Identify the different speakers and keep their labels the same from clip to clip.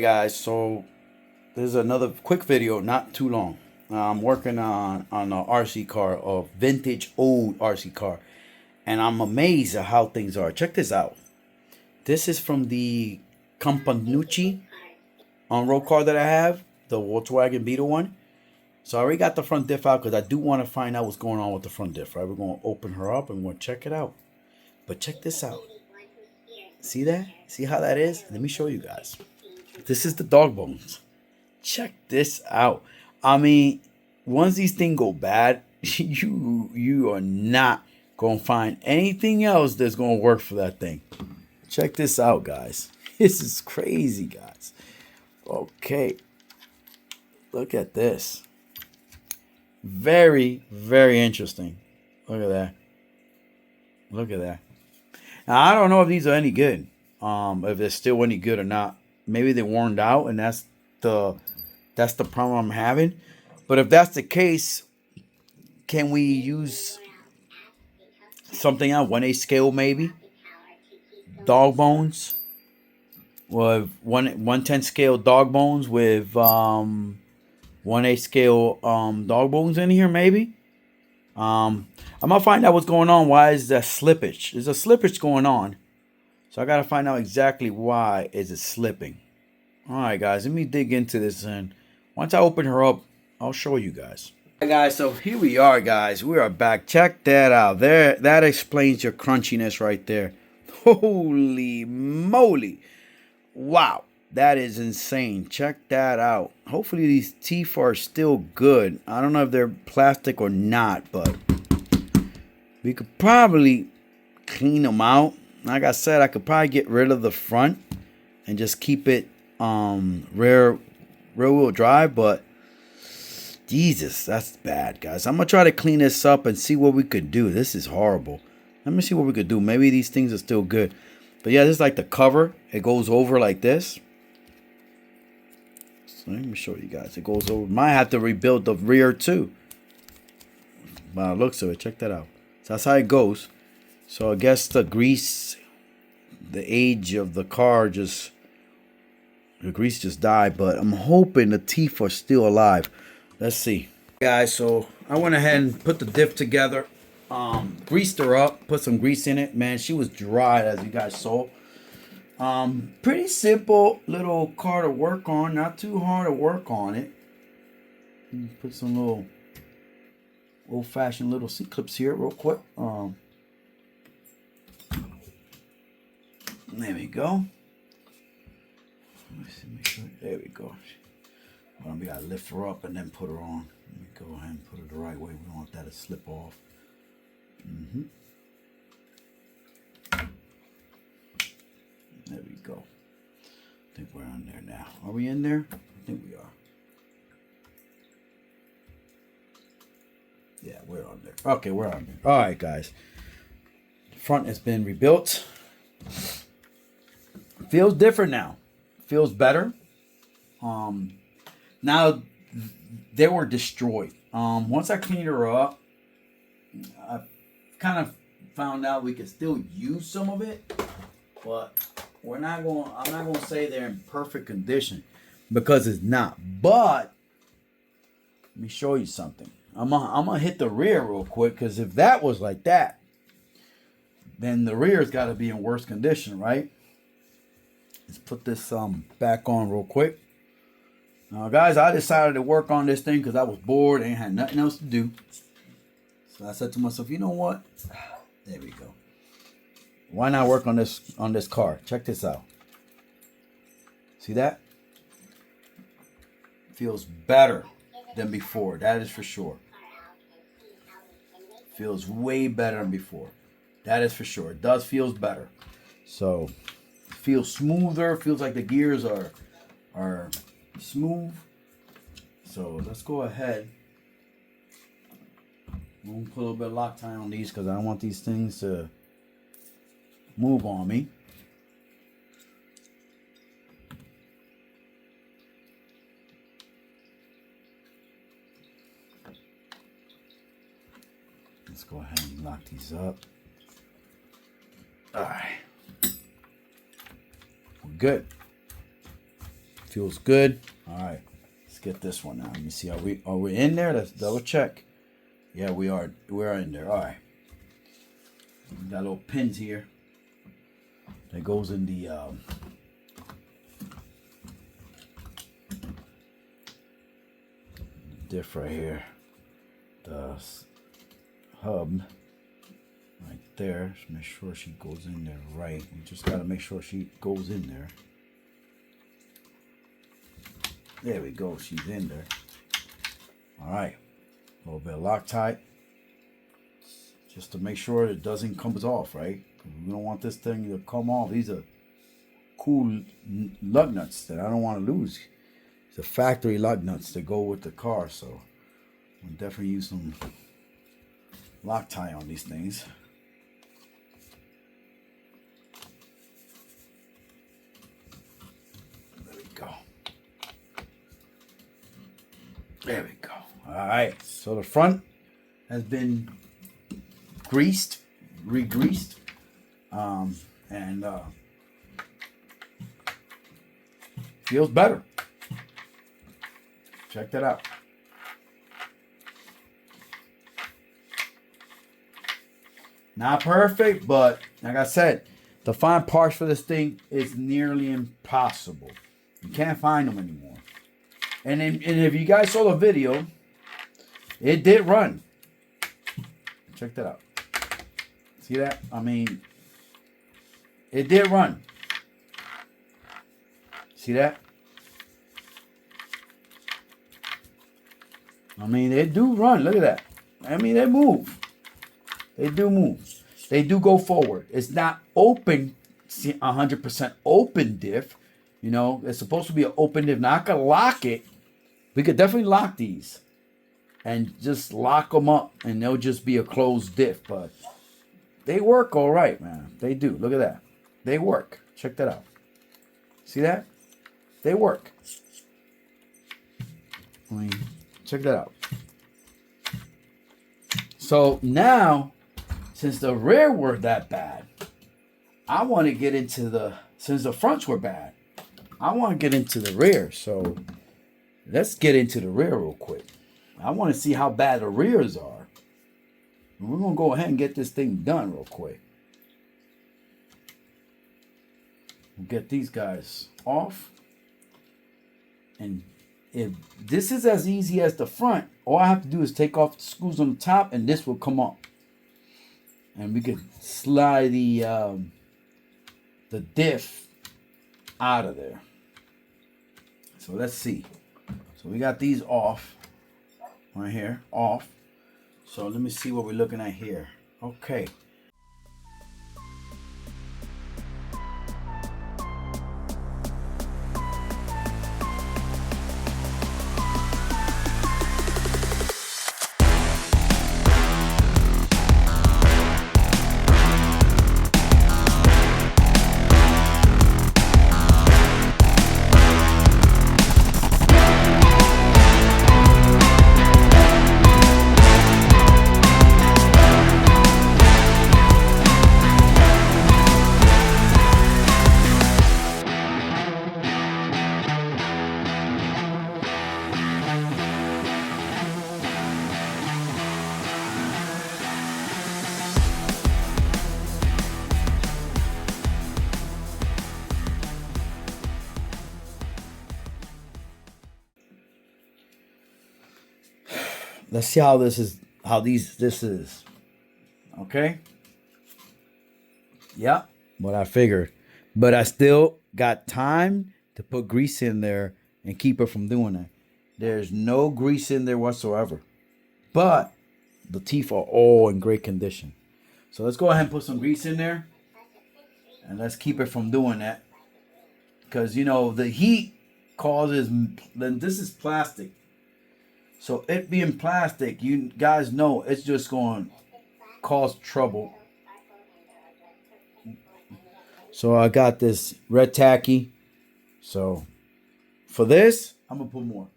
Speaker 1: Guys, so this is another quick video, not too long. I'm working on a RC car, a vintage old RC car, and I'm amazed at how things are. Check this out. This is from the Compagnucci on-road car that I have, the Volkswagen Beetle one. So I already got the front diff out because I do want to find out what's going on with the front diff. Right, we're going to open her up and we're going to check it out. But check this out. See that? See how that is? Let me show you guys. This is the dog bones. Check this out. I mean, once these things go bad, you are not gonna find anything else that's gonna work for that thing. Check this out, guys. This is crazy, guys. Okay, look at this. Very, very interesting. Look at that. Look at that. Now I don't know if these are any good. If they're still any good or not. Maybe they're worn out, and that's the problem I'm having. But if that's the case, can we use something on 1/8 scale, maybe dog bones, with 1/10 scale dog bones with 1/8 scale dog bones in here, maybe. I'm gonna find out what's going on. Why is that slippage? There's a slippage going on. So I got to find out exactly why is it slipping. All right, guys, let me dig into this. And once I open her up, I'll show you guys. All right, guys, so here we are, guys. We are back. Check that out. There, that explains your crunchiness right there. Holy moly. Wow, that is insane. Check that out. Hopefully these teeth are still good. I don't know if they're plastic or not, but we could probably clean them out. Like I said, I could probably get rid of the front and just keep it rear wheel drive, but Jesus, that's bad, guys. I'm gonna try to clean this up and see what we could do. This is horrible. Let me see what we could do. Maybe these things are still good. But yeah, this is like the cover. It goes over like this. So let me show you guys. It goes over. Might have to rebuild the rear too. By the looks of it, check that out. So that's how it goes. So I guess the grease, the age of the car, the grease just died. But I'm hoping the teeth are still alive. Let's see. Guys, so I went ahead and put the diff together. Greased her up, put some grease in it. Man, she was dry, as you guys saw. Pretty simple little car to work on. Not too hard to work on it. Put some little old-fashioned little C-clips here real quick. There we go. Let me see, make sure. There we go. We gotta lift her up and then put her on. Let me go ahead and put her the right way. We don't want that to slip off. There we go. I think we're on there now. Are we in there? I think we are. Yeah, we're on there. Okay, we're on there. All right, guys. The front has been rebuilt. Feels different now. Feels better. Now they were destroyed. Once I cleaned her up, I kind of found out we could still use some of it, but I'm not going to say they're in perfect condition because it's not. But let me show you something. I'm gonna hit the rear real quick, because if that was like that, then the rear's got to be in worse condition, right? Let's put this back on real quick. Now, guys, I decided to work on this thing because I was bored and had nothing else to do. So I said to myself, you know what? There we go. Why not work on this car? Check this out. See that? Feels better than before. That is for sure. Feels way better than before. That is for sure. It does feels better. So feels smoother. Feels like the gears are smooth. So let's go ahead. I'm gonna put a little bit of Loctite on these because I don't want these things to move on me. Let's go ahead and lock these up. All right. We're good. feels good. All right, let's get this one now. Let me see. Are we in there? Let's double check. Yeah, we are. We are in there. All right. We got little pins here. That goes in the diff right here. The hub right there. Just make sure she goes in there right. We just gotta make sure she goes in there. There we go. She's in there. All right. A little bit of Loctite, just to make sure it doesn't come off, right? We don't want this thing to come off. These are cool lug nuts that I don't want to lose. It's a factory lug nuts that go with the car, so we'll definitely use some Loctite on these things. There we go. There we go. All right, so the front has been greased, re-greased, and feels better. Check that out. Not perfect, but like I said, to find parts for this thing is nearly impossible. You can't find them anymore. And if you guys saw the video, it did run. Check that out. See that? I mean, it did run. See that? I mean, they do run. Look at that. I mean, they move. They do move. They do go forward. It's not open, 100% open diff. You know, it's supposed to be an open diff. Now, I could lock it. We could definitely lock these and just lock them up, and they'll just be a closed diff. But they work all right, man. They do. Look at that. They work. Check that out. See that? They work. I mean, check that out. So now, since the rear were that bad, I want to get into since the fronts were bad, I want to get into the rear. So let's get into the rear real quick. I want to see how bad the rears are. And we're going to go ahead and get this thing done real quick. We'll get these guys off. And if this is as easy as the front, all I have to do is take off the screws on the top and this will come up. And we can slide the diff out of there. So let's see. So we got these off. Right here, off. So let me see what we're looking at here. Okay. Let's see how this is, this is. Okay? Yeah, what I figured. But I still got time to put grease in there and keep it from doing that. There's no grease in there whatsoever. But the teeth are all in great condition. So let's go ahead and put some grease in there. And let's keep it from doing that. Because, you know, the heat causes, then this is plastic. So it being plastic, you guys know it's just going to cause trouble. So I got this red tacky. So for this, I'm going to put more.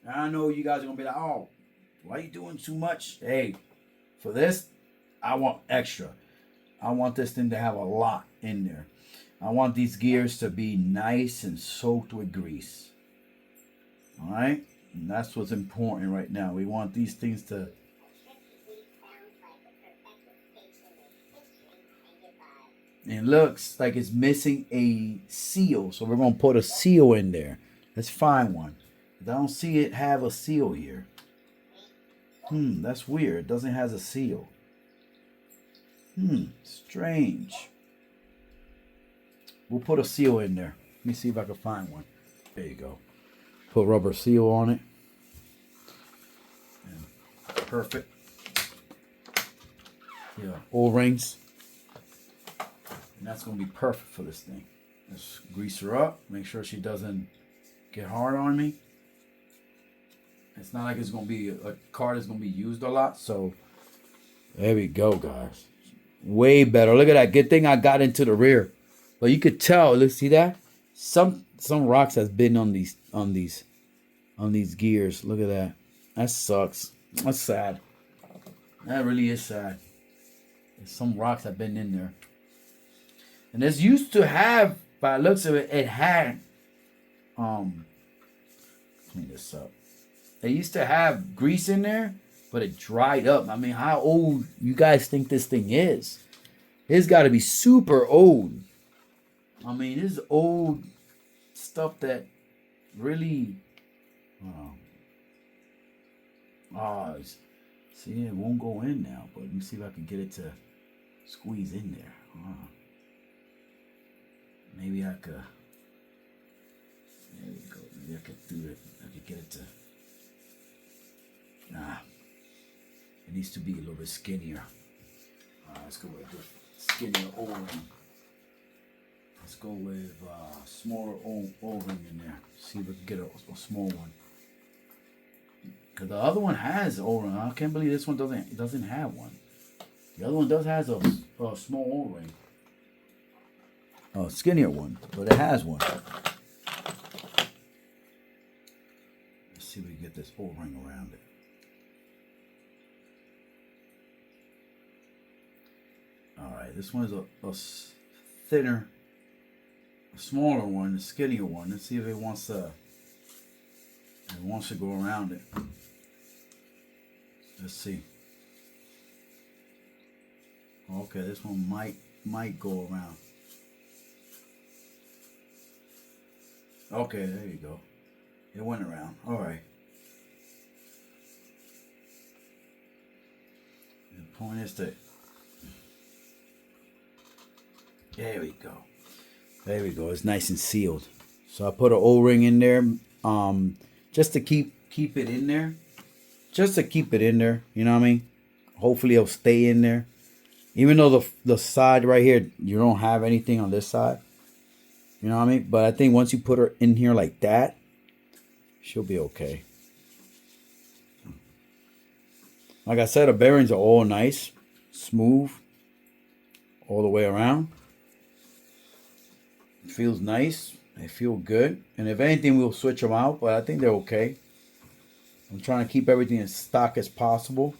Speaker 1: And I know you guys are going to be like, oh, why are you doing too much? Hey, for this, I want extra. I want this thing to have a lot in there. I want these gears to be nice and soaked with grease. All right, and that's what's important right now. We want these things to. It looks like it's missing a seal, so we're gonna put a seal in there. Let's find one. I don't see it have a seal here. That's weird. It doesn't have a seal. Strange. We'll put a seal in there. Let me see if I can find one. There you go. Put rubber seal on it. Yeah. Perfect. Yeah, O-rings. And that's going to be perfect for this thing. Let's grease her up. Make sure she doesn't get hard on me. It's not like it's going to be a car that's going to be used a lot. So, there we go, guys. Way better. Look at that. Good thing I got into the rear. But you could tell. Look, see that? Some rocks has been on these gears. Look at that. That sucks. That's sad. That really is sad. Some rocks have been in there. And this used to have, by the looks of it, it had clean this up. They used to have grease in there, but it dried up. I mean, how old you guys think this thing is? It's got to be super old. I mean, this is old stuff that really. See, it won't go in now. But let me see if I can get it to squeeze in there. Maybe I could. There we go. Maybe I could do it. I could get it to. Nah. It needs to be a little bit skinnier. Let's go with the skinnier O-ring. Let's go with smaller O-ring in there. See if we can get a small one. Cause the other one has O-ring. I can't believe this one doesn't have one. The other one does has a small O-ring. A skinnier one, but it has one. Let's see if we can get this O-ring around it. Alright, this one is a thinner, a smaller one, a skinnier one. Let's see if it wants to go around it. Let's see. Okay, this one might go around. Okay, there you go. It went around. Alright. The point is to. There we go. There we go. It's nice and sealed. So I put an O-ring in there, just to keep it in there. Just to keep it in there. You know what I mean? Hopefully it'll stay in there. Even though the side right here, you don't have anything on this side. You know what I mean? But I think once you put her in here like that, she'll be okay. Like I said, the bearings are all nice, smooth, all the way around. It feels nice. They feel good. And if anything, we'll switch them out. But I think they're okay. I'm trying to keep everything as stock as possible.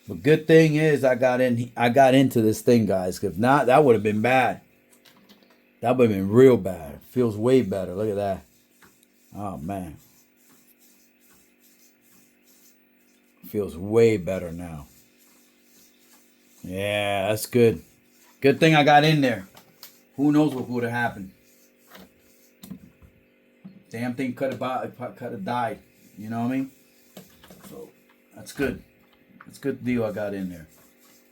Speaker 1: But good thing is I got into this thing, guys. If not, that would have been bad. That would have been real bad. It feels way better. Look at that. Oh, man. It feels way better now. Yeah, that's good. Good thing I got in there. Who knows what would have happened. Damn thing could have died. You know what I mean? So, that's good. That's a good deal I got in there.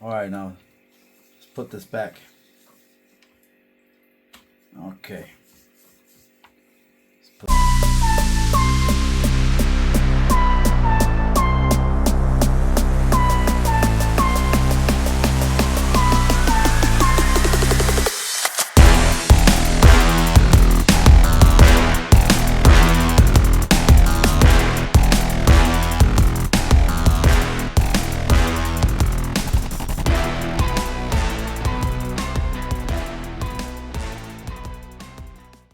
Speaker 1: Alright, now, let's put this back. Okay.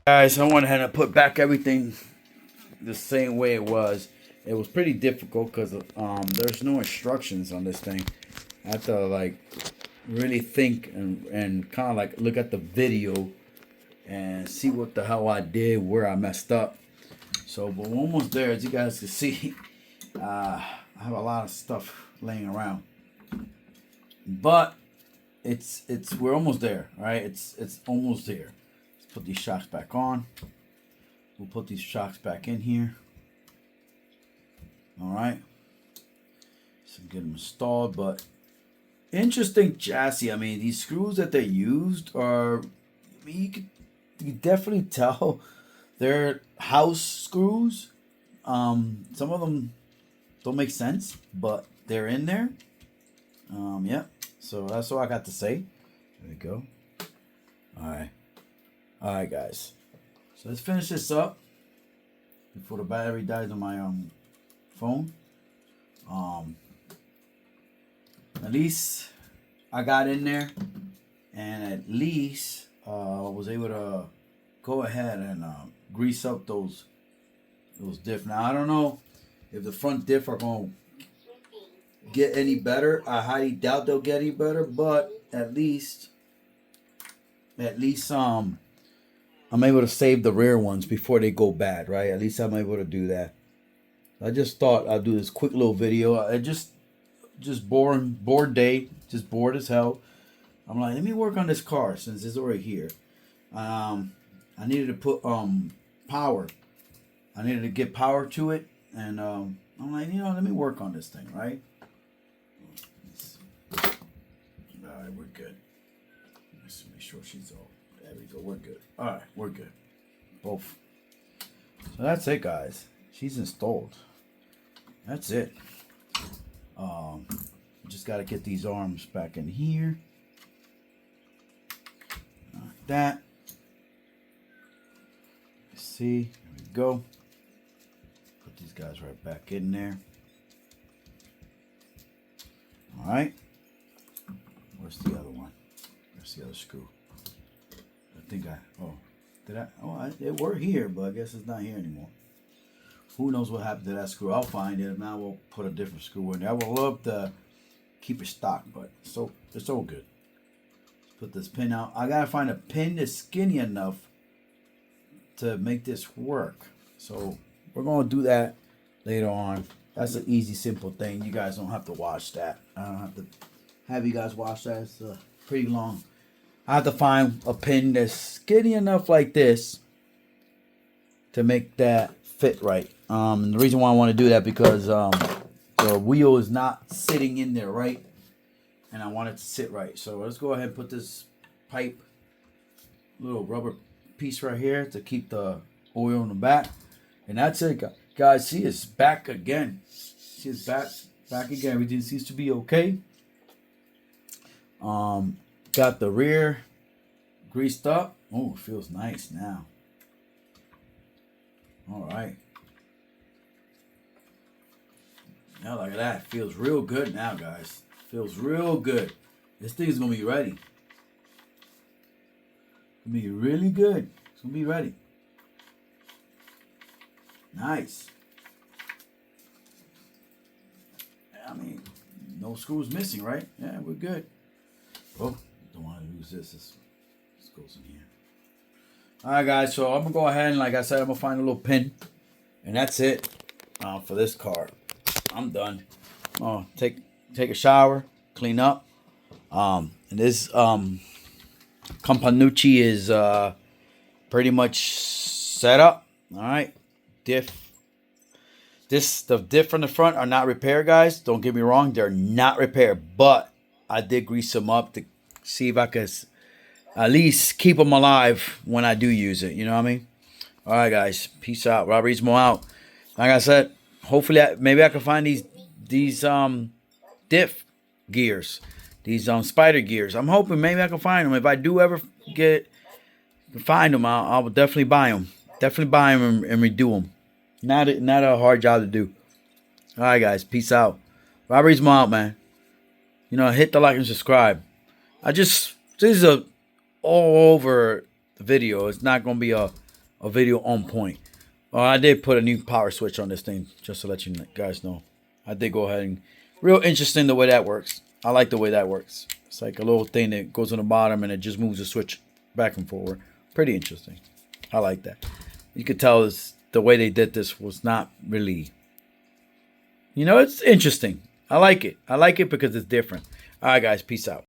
Speaker 1: Guys, I went ahead and put back everything the same way it was. It was pretty difficult because there's no instructions on this thing. I have to like really think and kind of like look at the video and see what the hell I did, where I messed up. So, but we're almost there. As you guys can see, I have a lot of stuff laying around, but we're almost there. All right, it's almost there. Let's put these shocks back on. We'll put these shocks back in here. All right, so get them installed. But interesting chassis. I mean, these screws that they used are, I mean, you can definitely tell they're house screws. Some of them don't make sense, but they're in there. Yeah. So that's all I got to say. There we go. All right, guys. So let's finish this up before the battery dies on my phone. At least I got in there, and at least was able to go ahead and grease up those diff. Now I don't know if the front diff are going to get any better. I highly doubt they'll get any better, but at least I'm able to save the rear ones before they go bad, right? At least I'm able to do that. I just thought I'd do this quick little video. I just bored day, just bored as hell. I'm like, let me work on this car since it's already here. I needed to put power. I needed to get power to it, and I'm like, let me work on this thing, right? All right, we're good. Let's make sure she's all. There we go. We're good. All right, we're good. Both. So that's it, guys. She's installed. That's it. Just got to get these arms back in here. Like that. See, there we go. Put these guys right back in there. All right. Where's the other one? Where's the other screw? I think it were here, but I guess it's not here anymore. Who knows what happened to that screw? I'll find it. If not, we'll put a different screw in there. I would love to keep it stock, but it's all good. Let's put this pin out. I gotta find a pin that's skinny enough to make this work. So we're gonna do that later on. That's an easy, simple thing. You guys don't have to watch that. I don't have to have you guys watch that. It's pretty long. I have to find a pin that's skinny enough like this to make that fit right. And the reason why I want to do that because the wheel is not sitting in there right, and I want it to sit right. So let's go ahead and put this pipe, little rubber piece right here to keep the oil in the back, and that's it, guys. See, it's back again. See, it's back again. Everything seems to be okay. Got the rear greased up. Oh, it feels nice now. All right. Now look at that. Feels real good now, guys. Feels real good. This thing is gonna be ready. It's gonna be really good. It's gonna be ready. Nice. I mean, no screws missing, right? Yeah, we're good. Oh, don't want to lose this. This goes in here. All right, guys. So I'm gonna go ahead and, like I said, I'm gonna find a little pin, and that's it for this car. I'm done. Oh, take a shower, clean up. And this Compagnucci is pretty much set up. All right, the diff from the front are not repaired, guys. Don't get me wrong, they're not repaired, but I did grease them up to see if I could at least keep them alive when I do use it. You know what I mean? All right, guys. Peace out. Robrismo out. Like I said, hopefully, maybe I can find these diff gears, these spider gears. I'm hoping maybe I can find them. If I do ever find them, I'll definitely buy them. Definitely buy them and redo them. Not a hard job to do. All right, guys. Peace out. Robrismo out, man. Hit the like and subscribe. This is a all over the video. It's not gonna be a video on point. I did put a new power switch on this thing just to let you guys know. I did go ahead and real interesting the way that works. I like the way that works. It's like a little thing that goes on the bottom and it just moves the switch back and forward. Pretty interesting. I like that. You could tell the way they did this was not really. It's interesting. I like it. I like it because it's different. All right, guys. Peace out.